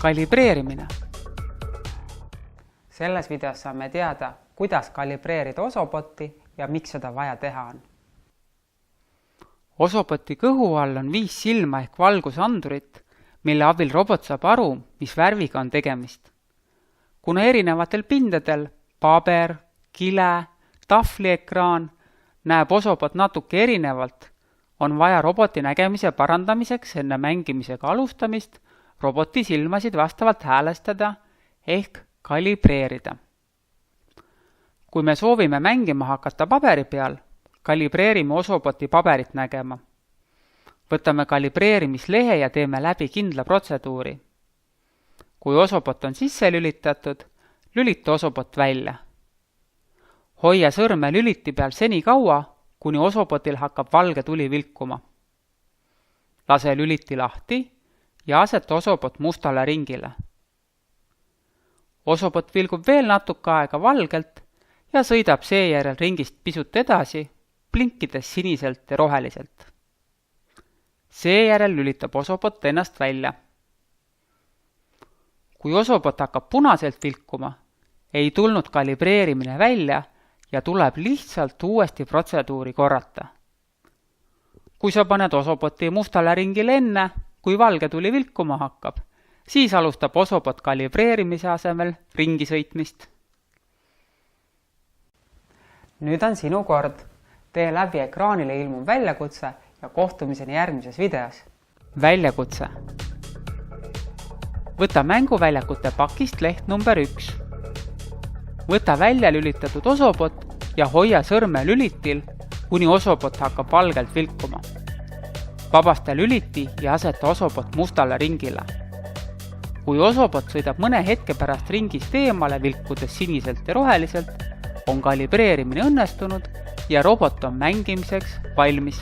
kalibreerimine. Selles videos saame teada, kuidas kalibreerida Osobotti ja miks seda vaja teha on. Osoboti kõhu all on 5 silma ehk valgusandurit, mille abil robot saab aru, mis värviga on tegemist. Kuna erinevatel pindadel, paber, kile, tahvliekraan, näeb Osobot natuke erinevalt, on vaja roboti nägemise parandamiseks enne mängimisega alustamist roboti silmasid vastavalt häälestada ehk kalibreerida. Kui me soovime mängima hakata paberi peal, kalibreerime Osoboti paberit nägema. Võtame kalibreerimislehe ja teeme läbi kindla protseduuri. Kui Osobot on sisse lülitatud, lülita Osobot välja. Hoia sõrme lüliti peal seni kaua, kuni Osobotil hakkab valge tuli vilkuma. Lase lüliti lahti ja aseta Osobot mustale ringile. Osobot vilgub veel natuke aega valgelt ja sõidab seejärel ringist pisut edasi, blinkides siniselt ja roheliselt. Seejärel lülitab Osobot ennast välja. Kui Osobot hakkab punaselt vilkuma, ei tulnud kalibreerimine välja ja tuleb lihtsalt uuesti protseduuri korrata. Kui sa paned Osoboti mustale ringile enne, kui valge tuli vilkuma hakkab, siis alustab Osobot kalibreerimise asemel ringi sõitmist. Nüüd on sinu kord. Tee läbi ekraanile ilmuv väljakutse ja kohtumiseni järgmises videos. Väljakutse. Võta mänguväljakute pakist leht number 1. Võta välja lülitatud Osobot ja hoia sõrme lülitil, kuni Osobot hakkab valgelt vilkuma. Vabasta lüliti ja aseta Osobot mustale ringile. Kui Osobot sõidab mõne hetke pärast ringist eemale vilkudes siniselt ja roheliselt, on kalibreerimine õnnestunud ja robot on mängimiseks valmis.